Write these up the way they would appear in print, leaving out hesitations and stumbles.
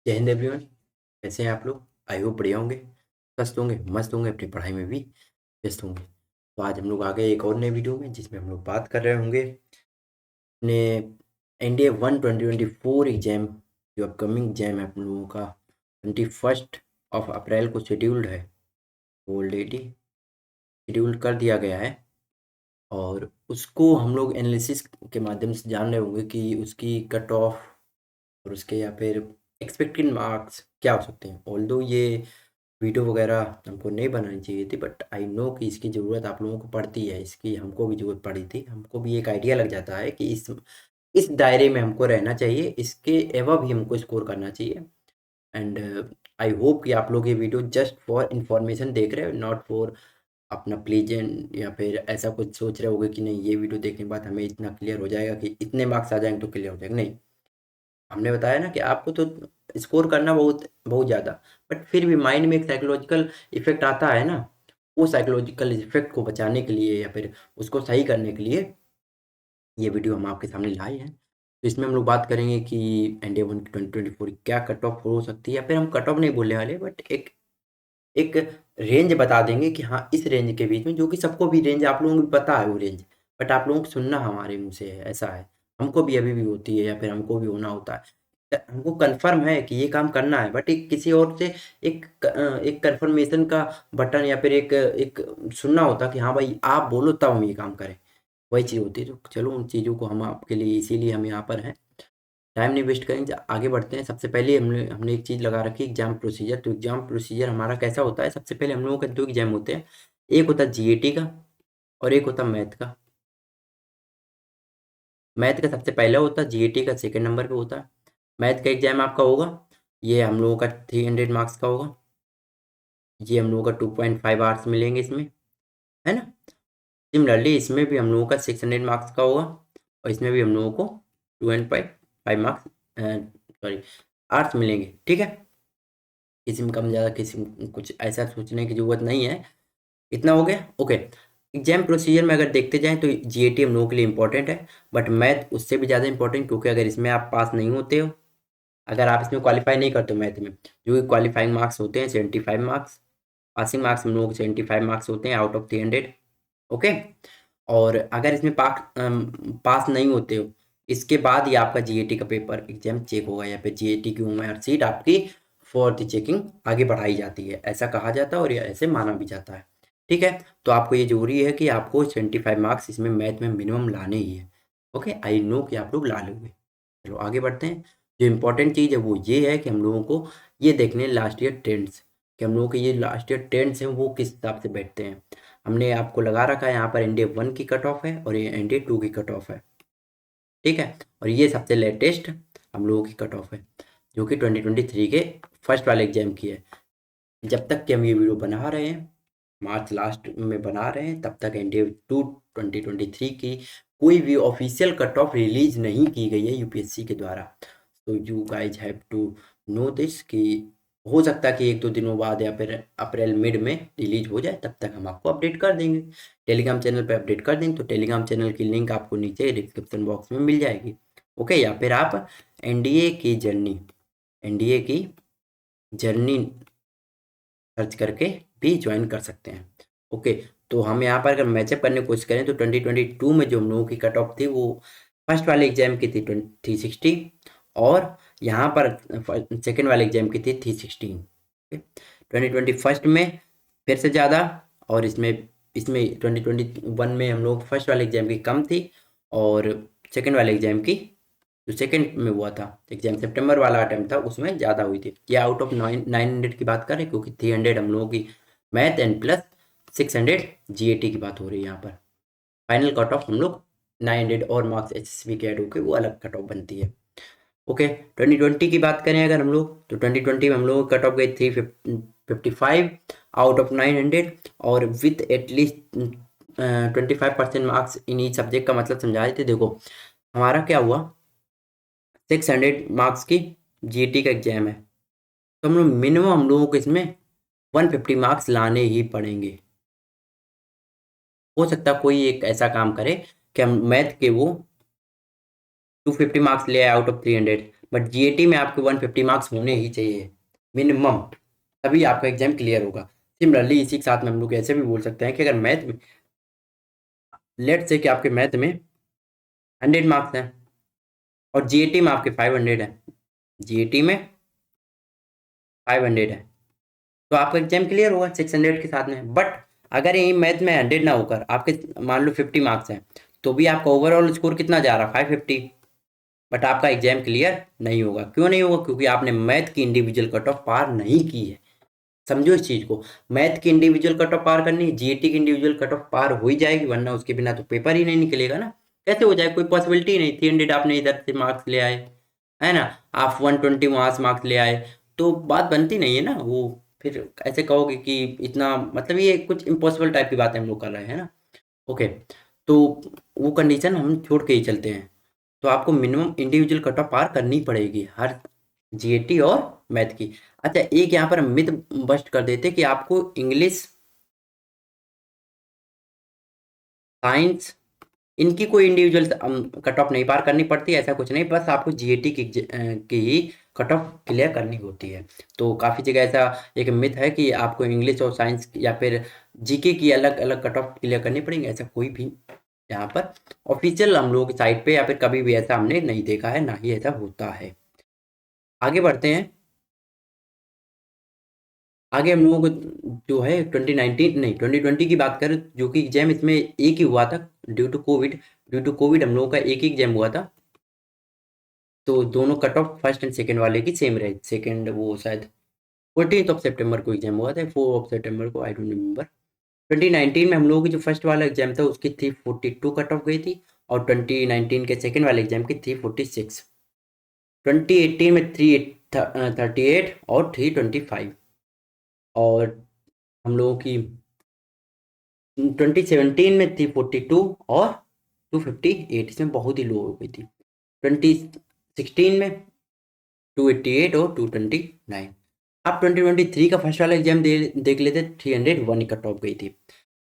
जय हिंद एवरीवन। कैसे हैं आप लोग? आई होप बढ़िया होंगे, स्वस्थ होंगे, मस्त होंगे, अपनी पढ़ाई में भी व्यस्त होंगे। तो आज हम लोग आ गए एक और नए वीडियो में जिसमें हम लोग बात कर रहे होंगे अपने एनडीए 2024 एग्जाम। जो अपकमिंग एग्जाम है हम लोगों का 21 अप्रैल को शेड्यूल्ड है। ऑलरेडी शेड्यूल कर दिया गया है और उसको हम लोग एनालिसिस के माध्यम से जान रहे होंगे कि उसकी कट ऑफ और उसके या फिर एक्सपेक्टेड मार्क्स क्या हो सकते हैं। ऑल्दो ये वीडियो वगैरह हमको नहीं बनानी चाहिए थी, बट आई नो कि इसकी ज़रूरत आप लोगों को पड़ती है। इसकी हमको भी ज़रूरत पड़ी थी। हमको भी एक आइडिया लग जाता है कि इस दायरे में हमको रहना चाहिए, इसके एवं भी हमको स्कोर करना चाहिए। एंड आई होप कि आप लोग ये वीडियो जस्ट फॉर इन्फॉर्मेशन देख रहे हो, नॉट फॉर अपना प्लेजेंट या फिर ऐसा कुछ सोच रहे होगे कि नहीं ये वीडियो देखने के बाद हमें इतना क्लियर हो जाएगा कि इतने मार्क्स आ जाएंगे तो क्लियर हो जाएगा। नहीं, हमने बताया ना कि आपको तो स्कोर करना बहुत बहुत ज़्यादा, बट फिर भी माइंड में एक साइकोलॉजिकल इफेक्ट आता है ना। वो साइकोलॉजिकल इफेक्ट को बचाने के लिए या फिर उसको सही करने के लिए ये वीडियो हम आपके सामने लाए हैं। तो इसमें हम लोग बात करेंगे कि एनडीए 1 की 2024 क्या कट ऑफ हो सकती है, या फिर हम कट ऑफ नहीं बोलने वाले, बट एक एक रेंज बता देंगे कि हाँ इस रेंज के बीच में, जो कि सबको भी रेंज आप लोगों को भी पता है वो रेंज, बट आप लोगों को सुनना हमारे मुँह से है, ऐसा है। हमको भी अभी भी होती है या फिर हमको भी होना होता है। हमको कन्फर्म है कि ये काम करना है, बट एक किसी और से एक कन्फर्मेशन का बटन या फिर एक सुनना होता कि हाँ भाई आप बोलो तब हम ये काम करें। वही चीज़ होती है। तो चलो उन चीज़ों को हम आपके लिए इसीलिए हम यहाँ पर हैं। टाइम नहीं वेस्ट करेंगे, आगे बढ़ते हैं। सबसे पहले हमने हमने एक चीज़ लगा रखी है, एग्जाम प्रोसीजर। तो एग्जाम प्रोसीजर हमारा कैसा होता है? सबसे पहले हम लोगों का 2 एग्जाम होते हैं। एक होता है जीएटी का और एक होता है मैथ का। मैथ का सबसे पहले होता है, जीएटी का सेकंड नंबर पे होता है। मैथ का एग्जाम आपका होगा, ये हम लोगों का 300 मार्क्स का होगा। ये हम लोगों का 2.5 आवर्स मिलेंगे इसमें, है ना। सिमिलरली इसमें भी हम लोगों का 600 मार्क्स का होगा और इसमें भी हम लोगों को 2.5 मार्क्स सॉरी आवर्स मिलेंगे, ठीक है। किसी में कम ज़्यादा, किसी में कुछ ऐसा सोचने की ज़रूरत नहीं है। इतना हो गया, ओके। एग्जाम प्रोसीजर में अगर देखते जाएँ तो जीएटी हम लोगों के लिए इंपॉर्टेंट है, बट मैथ उससे भी ज़्यादा इंपॉर्टेंट, क्योंकि अगर इसमें आप पास नहीं होते हो, अगर आप इसमें क्वालिफाई नहीं करते हो मैथ में, जो कि क्वालिफाइंग मार्क्स होते हैं 75 मार्क्स, पासिंग मार्क्स हम लोगों के 75 मार्क्स होते हैं आउट ऑफ 300, ओके। और अगर इसमें पास नहीं होते हो, इसके बाद ही आपका जीएटी का पेपर एग्जाम चेक होगा, या फिर जीएटी की मार्कशीट आपकी फॉर द चेकिंग आगे बढ़ाई जाती है, ऐसा कहा जाता है और ये ऐसे माना भी जाता है, ठीक है। तो आपको ये जरूरी है कि आपको 75 मार्क्स इसमें मैथ में मिनिमम लाने ही है, ओके। आई नो कि आप लोग ला लोगे। चलो आगे बढ़ते हैं। जो इम्पोर्टेंट चीज़ है वो ये है कि हम लोगों को ये देखने लास्ट ईयर ट्रेंड्स, कि हम लोगों के ये लास्ट ईयर ट्रेंड्स हैं वो किस हिसाब से बैठते हैं। हमने आपको लगा रखा है यहाँ पर एनडीए 1 की कट ऑफ है और ये एनडीए 2 की कट ऑफ है, ठीक है। और ये सबसे लेटेस्ट हम लोगों की कट ऑफ है, जो कि 2023 के फर्स्ट वाले एग्जाम की है। जब तक कि हम ये वीडियो बना रहे हैं, मार्च लास्ट में बना रहे हैं, तब तक एनडीए 2 2023 की कोई भी ऑफिशियल कट ऑफ रिलीज नहीं की गई है यूपीएससी के द्वारा। तो you guys have to know this कि हो सकता है कि एक दो दिनों बाद या फिर अप्रैल मिड में रिलीज हो जाए, तब तक हम आपको अपडेट कर देंगे। टेलीग्राम चैनल पे अपडेट कर देंगे। तो टेलीग्राम चैनल की लिंक आपको नीचे डिस्क्रिप्शन बॉक्स में मिल जाएगी, ओके। या फिर आप एनडीए की जर्नी एनडीए की जर्नी सर्च करके भी ज्वाइन कर सकते हैं, ओके। तो हम यहाँ पर अगर मैचअप करने की कोशिश करें तो 2022 में जो हम लोगों की कट ऑफ थी वो फर्स्ट वाले एग्जाम की थी 360, और यहाँ पर सेकेंड वाले एग्जाम की थी 316। 2021 में फिर से ज़्यादा, और इसमें इसमें 2021 में हम लोग फर्स्ट वाले एग्जाम की कम थी, और सेकेंड वाले एग्जाम की जो सेकंड में हुआ था एग्जाम, सितंबर वाला अटेम्प्ट था, उसमें ज़्यादा हुई थी। ये आउट ऑफ 900 की बात करें, क्योंकि 300 हम लोगों की मैथ एंड प्लस 600 जीएटी की बात हो रही है यहाँ पर। फाइनल कट ऑफ हम लोग 900 और मार्क्स एचएसवी के ऐड होकर वो अलग कट ऑफ बनती है, ओके। 2020 की बात करें अगर हम लोग, तो 2020 में हम लोग कट ऑफ गई 355 आउट ऑफ 900, और with at least 25% marks in each subject का मतलब समझा देते। देखो हमारा क्या हुआ, 600 मार्क्स की जीटी का एग्जाम है, तो हम लोग मिनिमम हम लोगों को इसमें 150 मार्क्स लाने ही पड़ेंगे। हो सकता है कोई एक ऐसा काम करे कि हम मैथ के वो 250 मार्क्स ले आए आउट ऑफ 300, बट जीएटी में आपके 150 मार्क्स होने ही चाहिए मिनिमम, तभी आपका एग्जाम क्लियर होगा। सिमिलरली इसी के साथ में हम लोग ऐसे भी बोल सकते हैं कि अगर मैथ में, लेट से कि आपके मैथ में 100 मार्क्स हैं और जीएटी में आपके 500 है, जीएटी में 500 है, तो आपका एग्जाम क्लियर होगा 600 के साथ में। बट अगर यही मैथ में 100 ना होकर आपके मान लो 50 मार्क्स हैं, तो भी आपका ओवरऑल स्कोर कितना जा रहा है 550, बट आपका एग्जाम क्लियर नहीं होगा। क्यों नहीं होगा? क्योंकि आपने मैथ की इंडिविजुअल कट ऑफ पार नहीं की है। समझो इस चीज को, मैथ की इंडिविजुअल कट ऑफ पार करनी है, जीएटी की इंडिविजुअल कट ऑफ पार हो ही जाएगी, वरना उसके बिना तो पेपर ही नहीं निकलेगा ना। कैसे हो जाए? कोई पॉसिबिलिटी नहीं। 300 आपने इधर से मार्क्स ले आए, है ना, आप 120 वहां से मार्क्स ले आए, तो बात बनती नहीं है ना वो। फिर ऐसे कहोगे कि इतना, मतलब ये कुछ इम्पॉसिबल टाइप की बातें हम लोग कर रहे हैं ना। ओके, तो वो कंडीशन हम छोड़ के ही चलते हैं। तो आपको मिनिमम इंडिविजुअल कट ऑफ पार करनी पड़ेगी हर जीएटी और मैथ की। अच्छा, एक यहाँ पर मिथ बस्ट कर देते कि आपको इंग्लिश, साइंस, इनकी कोई इंडिविजुअल कट ऑफ नहीं पार करनी पड़ती, ऐसा कुछ नहीं, बस आपको जीएटी की ही कट ऑफ क्लियर करनी होती है। तो काफ़ी जगह ऐसा एक मिथ है कि आपको इंग्लिश और साइंस या फिर जीके की अलग अलग कट ऑफ क्लियर करनी पड़ेंगे, ऐसा कोई भी यहाँ पर ऑफिशियल हम लोगों की साइट पे या फिर कभी भी ऐसा हमने नहीं देखा है, ना ही ऐसा होता है। आगे बढ़ते हैं। आगे हम लोगों को जो है 2019 नहीं 2020 की बात करें, जो कि एग्जाम इसमें एक ही हुआ था ड्यू टू कोविड हम लोगों का एक ही एग्जाम हुआ था। तो दोनों cut off first and second वाले की सेम रहे। सेकंड वो शायद 14 सितंबर को एग्जाम हुआ था, 4 सितंबर को, आई डोंट रिमेम्बर। 2019 में हम लोगों की जो फर्स्ट वाला एग्जाम था उसकी 342 कट ऑफ गई थी, और 2019 के सेकंड वाले एग्जाम की 346। 2018 में 338 और 325, और हम लोगों की 2017 में 342 और 258, इसमें बहुत ही लो हो गई थी। 2016 में 288 और 229। आप 2023 का फर्स्ट वाला एग्जाम देख लेते, 301 कट ऑफ गई थी।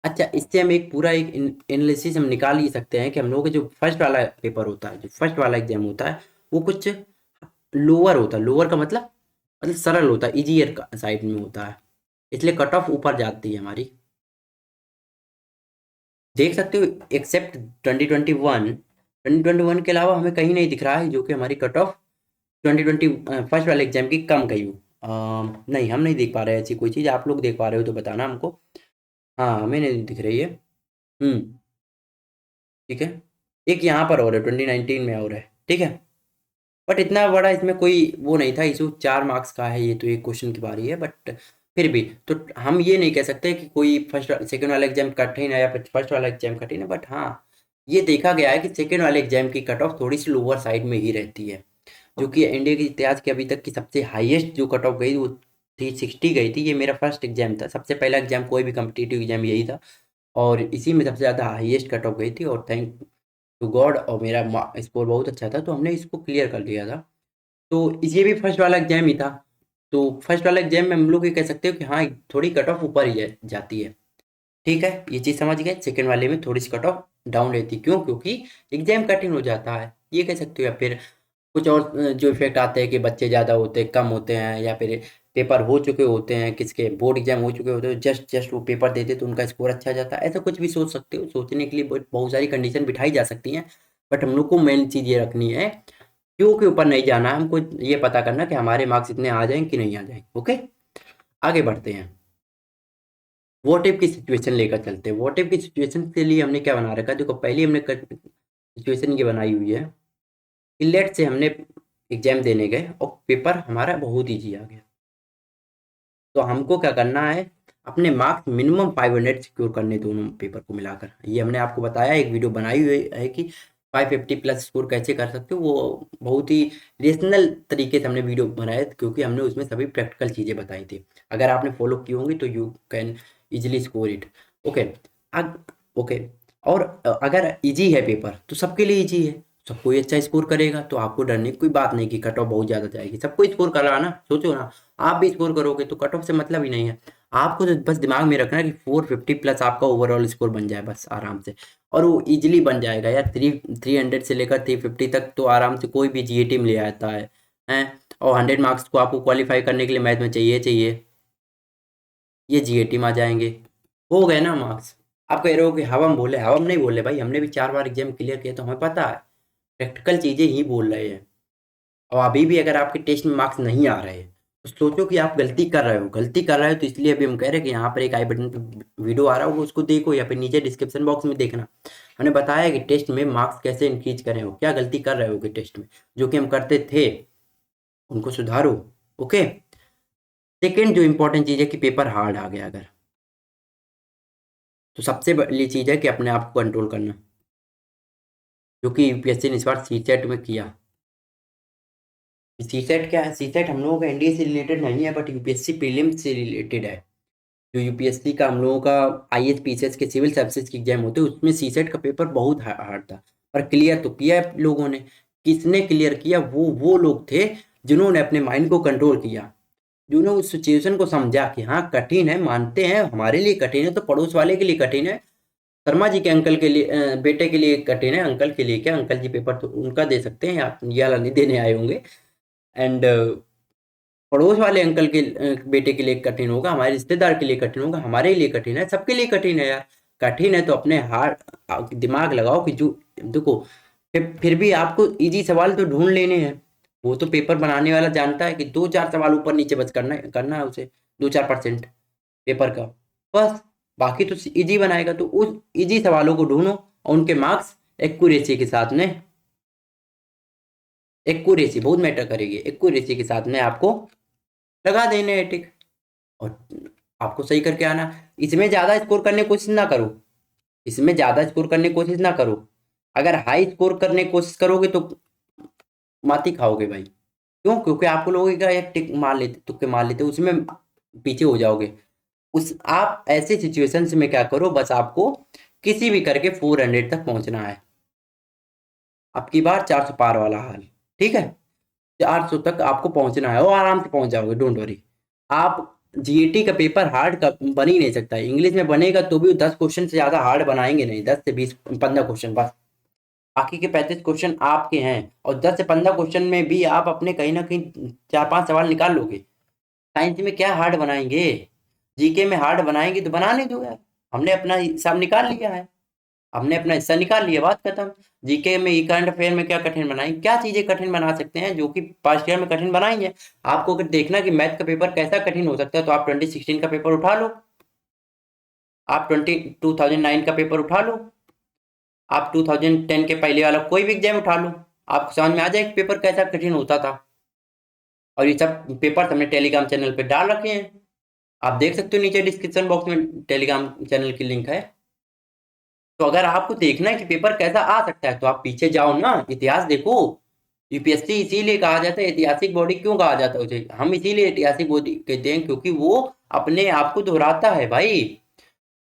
अच्छा, इससे हम एक पूरा एक एनालिसिस हम निकाल ही सकते हैं कि हम लोगों का जो फर्स्ट वाला पेपर होता है, जो फर्स्ट वाला एग्जाम होता है, वो कुछ लोअर होता है। लोअर का मतलब सरल होता है, इजियर का साइड में होता है, इसलिए कट ऑफ ऊपर जाती है हमारी। देख सकते हो, एक्सेप्ट 2021 के अलावा हमें कहीं नहीं दिख रहा है जो कि हमारी कट ऑफ 2020 फर्स्ट वाले एग्जाम की कम गई हो। नहीं, हम नहीं देख पा रहे हैं ऐसी कोई चीज़। आप लोग देख पा रहे हो तो बताना हमको। हाँ, हमें नहीं दिख रही है। ठीक है, एक यहाँ पर और है 2019 में और है, ठीक है। बट इतना बड़ा इसमें कोई वो नहीं था इशू, 4 मार्क्स का है ये, तो एक क्वेश्चन की बारी है। बट फिर भी तो हम ये नहीं कह सकते कि कोई फर्स्ट सेकंड वाला एग्जाम कठिन है या फिर फर्स्ट वाला एग्जाम कठिन है। बट हाँ, ये देखा गया है कि सेकंड वाले एग्जाम की कट ऑफ थोड़ी सी लोअर साइड में ही रहती है, जो कि इंडिया के इतिहास की अभी तक की सबसे हाईएस्ट जो कट ऑफ गई वो 360 गई थी। ये मेरा फर्स्ट एग्जाम था, सबसे पहला एग्जाम कोई भी कम्पिटिटिव एग्जाम यही था, और इसी में सबसे ज़्यादा हाईएस्ट कट ऑफ गई थी। और थैंक टू गॉड, और मेरा स्कोर बहुत अच्छा था, तो हमने इसको क्लियर कर लिया था। तो ये भी फर्स्ट वाला एग्जाम ही था। तो फर्स्ट वाला एग्जाम में हम लोग ये कह सकते हो कि हाँ, थोड़ी कट ऑफ ऊपर ही जाती है। ठीक है, ये चीज़ समझ गए। सेकंड वाले में थोड़ी सी कट ऑफ डाउन रहती है, क्यों? क्योंकि एग्जाम कठिन हो जाता है, ये कह सकते हो। या फिर कुछ और जो इफेक्ट आते हैं कि बच्चे ज़्यादा होते हैं, कम होते हैं, या फिर पेपर हो चुके होते हैं, किसके बोर्ड एग्जाम हो चुके होते हैं, जस्ट जस्ट वो पेपर देते तो उनका स्कोर अच्छा जाता है। ऐसा कुछ भी सोच सकते हो, सोचने के लिए बहुत बहुत सारी कंडीशन बिठाई जा सकती हैं। बट हम लोग को मेन चीज़ ये रखनी है, क्यों के ऊपर नहीं जाना है, हमको ये पता करना कि हमारे मार्क्स इतने आ जाएं कि नहीं आ जाएं। ओके, आगे बढ़ते हैं। व्हाट इफ की सिचुएशन लेकर चलते हैं। व्हाट इफ की सिचुएशन के लिए हमने क्या बना रखा है? देखो, पहले हमने सिचुएशन ये बनाई हुई है कि लेट से हमने एग्जाम देने गए और पेपर हमारा बहुत ईजी आ गया, तो हमको क्या करना है? अपने मार्क्स मिनिमम 500 सिक्योर करने, दोनों पेपर को मिलाकर। ये हमने आपको बताया, एक वीडियो बनाई हुई है कि 550 प्लस स्कोर कैसे कर सकते हो। वो बहुत ही रेशनल तरीके से हमने वीडियो बनाया, क्योंकि हमने उसमें सभी प्रैक्टिकल चीज़ें बताई थी। अगर आपने फॉलो की होंगी तो you can easily score it. Okay, okay. और अगर इजी है पेपर तो सबके लिए इजी है, सब कोई अच्छा स्कोर करेगा, तो आपको डरने की कोई बात नहीं कि कट ऑफ बहुत ज़्यादा जाएगी। सबको स्कोर करा ना, सोचो ना, आप भी स्कोर करोगे तो कट ऑफ से मतलब ही नहीं है। आपको तो बस दिमाग में रखना है कि 450 प्लस आपका ओवरऑल स्कोर बन जाए बस आराम से, और वो इजीली बन जाएगा यार। 300 से लेकर 350 तक तो आराम से कोई भी जीएटी में ले आता है। हैं, और 100 मार्क्स को आपको क्वालिफाई करने के लिए मैथ में चाहिए, ये जीएटी में आ जाएंगे। हो गए ना मार्क्स। आप कह रहे हो कि हम नहीं बोले भाई, हमने भी 4 बार एग्जाम क्लियर किया तो हमें पता है, प्रैक्टिकल चीज़ें ही बोल रहे हैं। और अभी भी अगर आपके टेस्ट में मार्क्स नहीं आ रहे हैं तो सोचो कि आप गलती कर रहे हो, तो इसलिए अभी हम कह रहे हैं कि यहाँ पर एक आई बटन पे वीडियो आ रहा होगा, उसको देखो, या फिर नीचे डिस्क्रिप्शन बॉक्स में देखना। हमने बताया कि टेस्ट में मार्क्स कैसे इंक्रीज करें, हो क्या गलती कर रहे हो कि टेस्ट में जो कि हम करते थे उनको सुधारो। ओके। सेकेंड जो इंपॉर्टेंट चीज़ है कि पेपर हार्ड आ गया अगर, तो सबसे बड़ी चीज़ है कि अपने आप को कंट्रोल करना, जो कि यूपीएससी ने इस बार सीसेट में किया। सीसेट क्या है? सीसेट हम लोगों का एनडीए से रिलेटेड नहीं है, बट यूपीएससी प्रीलिम्स से रिलेटेड है। जो यूपीएससी का हम लोगों का आईएएस पीसीएस के सिविल सर्विसेज के एग्जाम होते हैं, उसमें सीसेट का पेपर बहुत हार्ड था, पर क्लियर तो किया है लोगों ने। किसने क्लियर किया? वो लोग थे जिन्होंने अपने माइंड को कंट्रोल किया, जिन्होंने उस सिचुएशन को समझा कि हाँ कठिन है, मानते हैं हमारे लिए कठिन है तो पड़ोस वाले के लिए कठिन है, शर्मा जी के अंकल के लिए बेटे के लिए कठिन है, अंकल के लिए क्या, अंकल जी पेपर तो उनका दे सकते हैं, आप ये वाला नहीं देने आए होंगे। एंड पड़ोस वाले अंकल के बेटे के लिए कठिन होगा, हमारे रिश्तेदार के लिए कठिन होगा, हमारे लिए कठिन है, सबके लिए कठिन है यार। कठिन है तो अपने हार्ट दिमाग लगाओ कि जो देखो, फिर भी आपको इजी सवाल तो ढूंढ लेने हैं। वो तो पेपर बनाने वाला जानता है कि 2-4 सवाल ऊपर नीचे बस करना है उसे, 2-4% पेपर का, बस। बाकी तो इजी बनाएगा, तो उस इजी सवालों को ढूंढो और उनके मार्क्स एक्यूरेसी के साथ में, एक्यूरेसी बहुत मैटर करेगी, एक्यूरेसी के साथ में आपको लगा देने हैं टिक, और आपको सही करके आना। इसमें ज़्यादा स्कोर करने की कोशिश ना करो, इसमें ज़्यादा स्कोर करने की कोशिश ना करो। अगर हाई स्कोर करने की कोशिश करोगे तो मात ही खाओगे भाई। क्यों? क्योंकि आपको लोगों का एक टिक मार लेते, तुक्के मार लेते, उसमें पीछे हो जाओगे। उस आप ऐसे सिचुएशंस में क्या करो, बस आपको किसी भी करके 400 तक पहुंचना है। अब की बार 400 पार वाला हाल, ठीक है? 400 तक आपको पहुंचना है और आराम से पहुंच जाओगे, डोंट वरी। आप जीएटी का पेपर हार्ड का बन ही नहीं सकता है, इंग्लिश में बनेगा तो भी 10 क्वेश्चन से ज़्यादा हार्ड बनाएंगे नहीं, 10 से 20-15 क्वेश्चन बस। बाकी के 35 क्वेश्चन आपके हैं, और 10 से 15 क्वेश्चन में भी आप अपने कहीं ना कहीं 4-5 सवाल निकाल लोगे। साइंस में क्या हार्ड बनाएंगे? जीके में हार्ड बनाएंगे तो बनाने दो यार, हमने अपना हिसाब निकाल लिया है, हमने अपना हिस्सा निकाल लिया, बात खत्म। जीके में करंट अफेयर में क्या कठिन बनाएंगे? क्या चीजें कठिन बना सकते हैं जो कि पास्ट ईयर में कठिन बनाएंगे? आपको अगर देखना कि मैथ का पेपर कैसा कठिन हो सकता है तो आप 2016 का पेपर उठा लो, आप 2009 का पेपर उठा लो, आप 2010 के पहले वाला कोई भी एग्जाम उठा लो, आपको समझ में आ जाए पेपर कैसा कठिन होता था। और ये सब पेपर हमने टेलीग्राम चैनल पे डाल रखे हैं, आप देख सकते हो, नीचे डिस्क्रिप्शन बॉक्स में टेलीग्राम चैनल की लिंक है। तो अगर आपको देखना है कि पेपर कैसा आ सकता है तो आप पीछे जाओ ना, इतिहास देखो। यूपीएससी इसीलिए कहा जाता है ऐतिहासिक बॉडी, क्यों कहा जाता है उसे? हम इसीलिए ऐतिहासिक बॉडी कहते हैं क्योंकि वो अपने आप को दोहराता है भाई।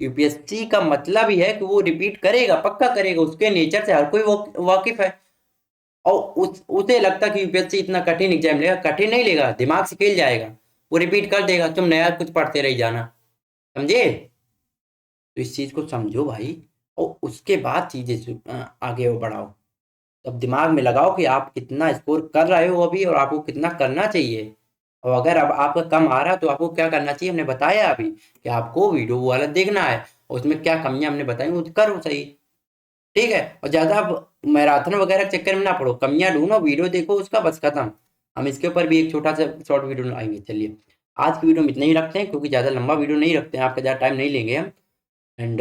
यूपीएससी का मतलब ही है कि वो रिपीट करेगा, पक्का करेगा, उसके नेचर से हर कोई वाकिफ है। और उसे लगता कि यूपीएससी इतना कठिन एग्जाम लेगा, कठिन नहीं लेगा, दिमाग से खेल जाएगा, वो रिपीट कर देगा, तुम नया कुछ पढ़ते रह जाना, समझे? तो इस चीज को समझो भाई, और उसके बाद चीजें आगे वो बढ़ाओ। तब दिमाग में लगाओ कि आप कितना स्कोर कर रहे हो अभी और आपको कितना करना चाहिए। और अगर अब आपका कम आ रहा है तो आपको क्या करना चाहिए, हमने बताया अभी कि आपको वीडियो वाला देखना है और उसमें क्या कमियां हमने बताई वो करो सही, ठीक है? और ज़्यादा आप मैराथन वगैरह के चक्कर में ना पड़ो, कमियां ढूंढो, वीडियो देखो उसका, बस खत्म। हम इसके ऊपर भी एक छोटा सा शॉर्ट वीडियो आएंगे। चलिए, आज की वीडियो में इतना ही रखते हैं क्योंकि ज़्यादा लंबा वीडियो नहीं रखते हैं, आपका ज़्यादा टाइम नहीं लेंगे हम। एंड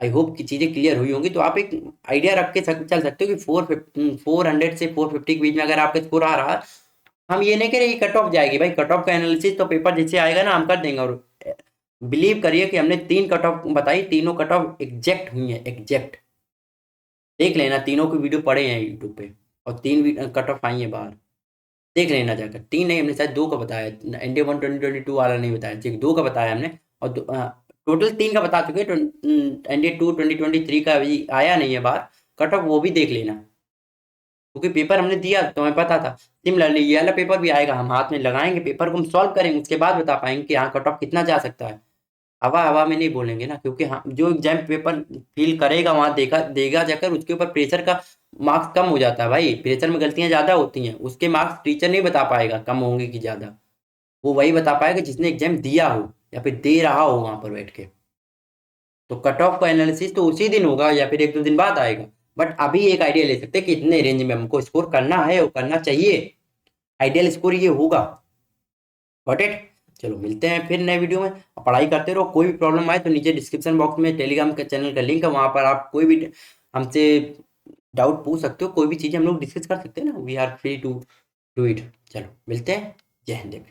आई होप कि चीज़ें क्लियर हुई होंगी, तो आप एक आइडिया रख के चल सकते हो कि 400 से 450 के बीच में अगर आपका स्कोर आ रहा है, हम ये नहीं कह रहे कि कट ऑफ जाएगी भाई, कट ऑफ का एनालिसिस तो पेपर जैसे आएगा ना हम कर देंगे। और बिलीव करिए कि हमने 3 कट ऑफ बताई, तीनों कट ऑफ एग्जैक्ट हुई है, एग्जैक्ट। देख लेना, तीनों के वीडियो पड़े हैं यूट्यूब पे, और 3 कट ऑफ आई है बाहर, देख लेना जाकर। 3 नहीं, हमने शायद 2 का बताया, एनडीए 1 2022 वाला नहीं बताया, ठीक 2 का बताया हमने, और टोटल 3 का बता चुके हैं। एनडीए 2 2023 का अभी आया नहीं है बाहर कट ऑफ, वो भी देख लेना, क्योंकि पेपर हमने दिया तो हमें पता था। सिमिलरली ये वाला पेपर भी आएगा, हम हाथ में लगाएंगे, पेपर को हम सॉल्व करेंगे, उसके बाद बता पाएंगे कि हाँ कट ऑफ कितना जा सकता है। हवा हवा में नहीं बोलेंगे ना, क्योंकि हाँ जो एग्जाम पेपर फील करेगा वहां देखा देगा जाकर, उसके ऊपर प्रेशर का मार्क्स कम हो जाता है भाई। प्रेशर में गलतियां ज्यादा होती हैं, उसके मार्क्स टीचर नहीं बता पाएगा कम होंगे कि ज्यादा। वो वही बता पाएगा जिसने एग्जाम दिया हो या फिर दे रहा हो वहां पर बैठ के। तो कट ऑफ का एनालिसिस तो उसी दिन होगा या फिर 1-2 दिन बाद आएगा। बट अभी एक आइडिया ले सकते हैं कि इतने रेंज में हमको स्कोर करना है और करना चाहिए। आइडियल स्कोर ये होगा। Got it. चलो मिलते हैं फिर नए वीडियो में। पढ़ाई करते रहो, कोई भी प्रॉब्लम आए तो नीचे डिस्क्रिप्शन बॉक्स में टेलीग्राम के चैनल का लिंक है, वहां पर आप कोई भी हमसे डाउट पूछ सकते हो, कोई भी चीज़ हम लोग डिस्कस कर सकते हैं ना, we are free to do it. चलो मिलते हैं। जय हिंद।